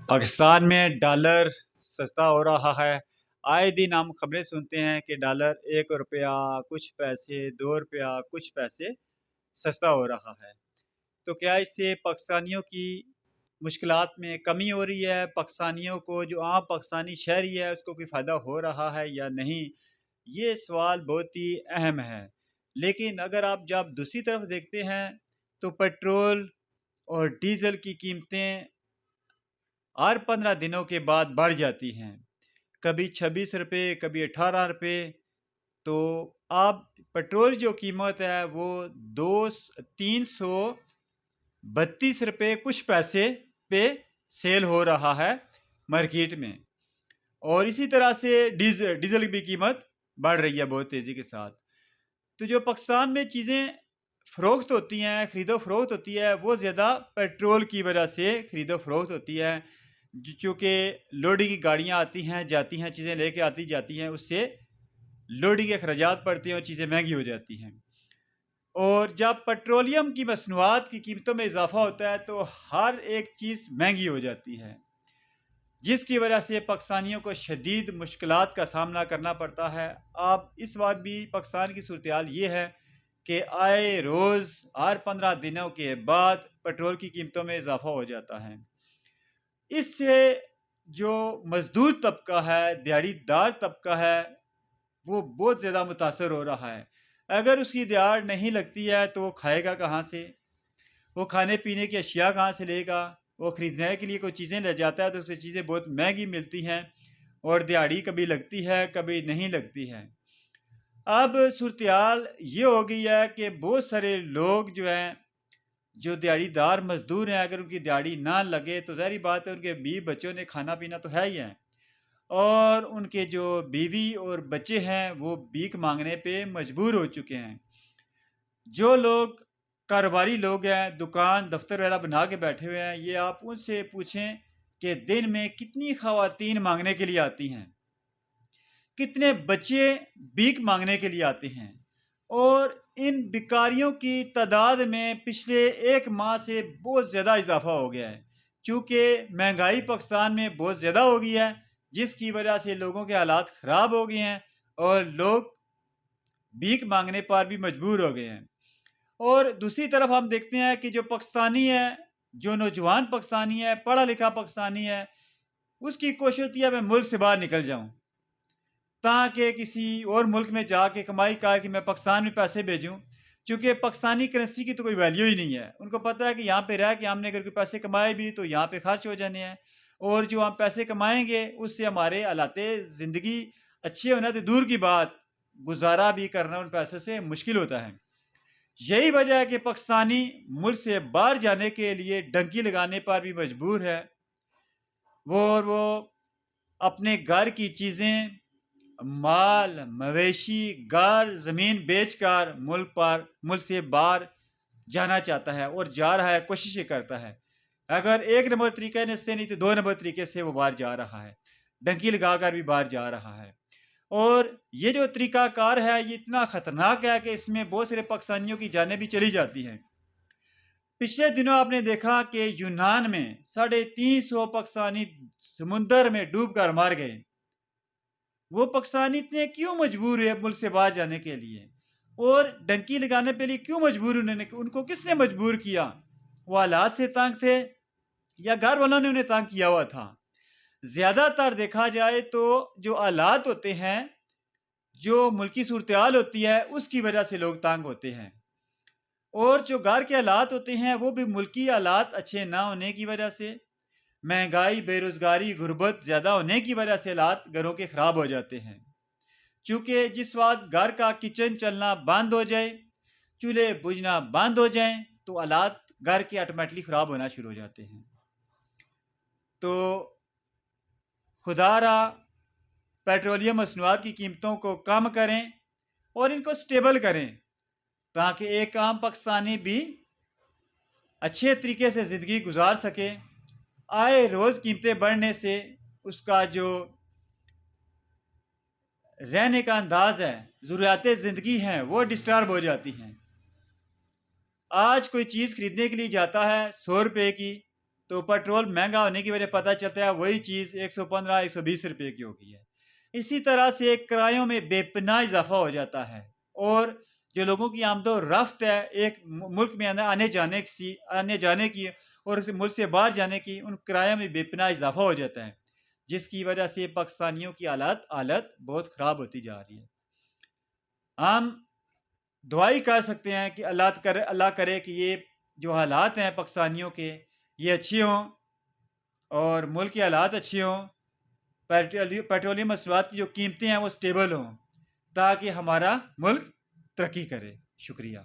पाकिस्तान में डॉलर सस्ता हो रहा है। आए दिन हम खबरें सुनते हैं कि डॉलर 1 रुपया कुछ पैसे, 2 रुपया कुछ पैसे सस्ता हो रहा है। तो क्या इससे पाकिस्तानियों की मुश्किलात में कमी हो रही है? पाकिस्तानियों को, जो आम पाकिस्तानी शहरी है, उसको कोई फ़ायदा हो रहा है या नहीं? ये सवाल बहुत ही अहम है। लेकिन अगर आप जब दूसरी तरफ देखते हैं तो पेट्रोल और डीज़ल की कीमतें हर 15 दिनों के बाद बढ़ जाती हैं। कभी 26 रुपये, कभी 18 रुपये। तो अब पेट्रोल जो कीमत है वो दो 332 रुपये कुछ पैसे पे सेल हो रहा है मार्केट में। और इसी तरह से डीजल की भी कीमत बढ़ रही है बहुत तेज़ी के साथ। तो जो पाकिस्तान में चीज़ें फ़रोख्त होती हैं, ख़रीदो फ़रोख्त होती है, वो ज़्यादा पेट्रोल की वजह से ख़रीदो फ़रोख्त होती है। चूँकि लोडिंग की गाड़ियाँ आती हैं, जाती हैं, चीज़ें लेके आती जाती हैं, उससे लोडिंग के अखराजात पड़ते हैं और चीज़ें महंगी हो जाती हैं। और जब पेट्रोलियम की मसनूआत की कीमतों में इजाफा होता है तो हर एक चीज़ महंगी हो जाती है, जिसकी वजह से पाकिस्तानियों को शदीद मुश्किलात का सामना करना पड़ता है। अब इस वक्त भी पाकिस्तान की सूरत हाल ये है कि आए रोज़ हर 15 दिनों के बाद पेट्रोल की कीमतों में इजाफा हो जाता है। इससे जो मजदूर तबका है, दिहाड़ीदार तबका है, वो बहुत ज़्यादा मुतासर हो रहा है। अगर उसकी दिहाड़ नहीं लगती है तो वो खाएगा कहाँ से? वो खाने पीने की अशिया कहाँ से लेगा? वो ख़रीदने के लिए कोई चीज़ें ले जाता है तो उसे चीज़ें बहुत महंगी मिलती हैं और दिहाड़ी कभी लगती है, कभी नहीं लगती है। अब सूरत-ए-हाल ये हो गई है कि बहुत सारे लोग जो हैं, जो दिहाड़ीदार मज़दूर हैं, अगर उनकी दिहाड़ी ना लगे तो ज़ाहिर-सी बात है उनके बीवी बच्चों ने खाना-पीना तो है ही है। और उनके जो बीवी और बच्चे हैं वो भीख माँगने पे मजबूर हो चुके हैं। जो लोग कारोबारी लोग हैं, दुकान, दफ़्तर वगैरह बना के बैठे हुए हैं, ये आप उनसे पूछें कि दिन में कितनी ख़वातीन माँगने के लिए आती हैं? कितने बच्चे भीख माँगने के लिए आते हैं? और इन भिखारियों की तादाद में पिछले 1 माह से बहुत ज़्यादा इज़ाफ़ा हो गया है। चूँकि महँगाई पाकिस्तान में बहुत ज़्यादा हो गई है, जिसकी वजह से लोगों के हालात ख़राब हो गए हैं और लोग भीख माँगने पर भी मजबूर हो गए हैं। और दूसरी तरफ हम देखते हैं कि जो पाकिस्तानी है, जो नौजवान पाकिस्तानी है, पढ़ा-लिखा पाकिस्तानी है, उसकी कोशिश होती है मैं मुल्क से बाहर निकल जाऊँ, ताकि किसी और मुल्क में जाके कमाई करके मैं पाकिस्तान में पैसे भेजूँ। चूँकि पाकिस्तानी करेंसी की तो कोई वैल्यू ही नहीं है। उनको पता है कि यहाँ पे रह के हमने अगर कोई पैसे कमाए भी तो यहाँ पे खर्च हो जाने हैं और जो हम पैसे कमाएँगे उससे हमारे हालाते ज़िंदगी अच्छे होना तो दूर की बात, गुज़ारा भी करना उन पैसों से मुश्किल होता है। यही वजह है कि पाकिस्तानी मुल्क से बाहर जाने के लिए डंकी लगाने पर भी मजबूर है। वो अपने घर की चीज़ें, माल, मवेशी, घर, ज़मीन बेचकर मुल्क से बाहर जाना चाहता है और जा रहा है, कोशिशें करता है। अगर 1 नंबर तरीके से नहीं तो 2 नंबर तरीके से वो बाहर जा रहा है। डंकी लगाकर भी बाहर जा रहा है। और ये जो तरीक़ाकार है ये इतना ख़तरनाक है कि इसमें बहुत सारे पाकिस्तानियों की जानें भी चली जाती हैं। पिछले दिनों आपने देखा कि यूनान में 350 पाकिस्तानी समुंदर में डूबकर मर गए। वो पाकिस्तानी इतने क्यों मजबूर हुए मुल्क से बाहर जाने के लिए? और डंकी लगाने के लिए क्यों मजबूर उनको किसने मजबूर किया? वो हालात से तंग थे या घर वालों ने उन्हें तंग किया हुआ था? ज़्यादातर देखा जाए तो जो हालात होते हैं, जो मुल्की सूरत-ए-हाल होती है, उसकी वजह से लोग तंग होते हैं। और जो घर के हालात होते हैं, वो भी मुल्की हालात अच्छे ना होने की वजह से, महँगाई, बेरोज़गारी, गुर्बत ज़्यादा होने की वजह से हालात घरों के ख़राब हो जाते हैं। चूँकि जिस वक़्त घर का किचन चलना बंद हो जाए, चूल्हे बुझना बंद हो जाएँ, तो हालात घर के ऑटोमैटिकली ख़राब होना शुरू हो जाते हैं। तो खुदारा पेट्रोलियम मसनूआत की कीमतों को कम करें और इनको स्टेबल करें, ताकि एक आम पाकिस्तानी भी अच्छे तरीके से ज़िंदगी गुज़ार सके। आए रोज़ कीमतें बढ़ने से उसका जो रहने का अंदाज़ है, ज़रूरियातें ज़िंदगी हैं, वो डिस्टर्ब हो जाती हैं। आज कोई चीज़ खरीदने के लिए जाता है 100 रुपए की, تو पेट्रोल महँगा होने की वजह पता चलता है वही चीज़ 115-120 रुपए की हो गई है। इसी तरह से किरायों में बेपनाह इज़ाफ़ा हो जाता है और जो लोगों की आमदो-रफ़्त है एक मुल्क में आने-जाने की और उस मुल्क से बाहर जाने की, उन किरायों में बेपनाह इज़ाफ़ा हो जाता है, जिसकी वजह से पाकिस्तानियों की हालत बहुत ख़राब होती जा रही है। हम दुआ ही कर सकते हैं कि अल्लाह करे कि ये जो हालात हैं पाकिस्तानियों के, ये अच्छे हों और मुल्क के हालात अच्छे हों, पेट्रोलियम मसनूआत की जो कीमतें हैं वो स्टेबल हों, ताकि हमारा मुल्क तरक्की करे। शुक्रिया।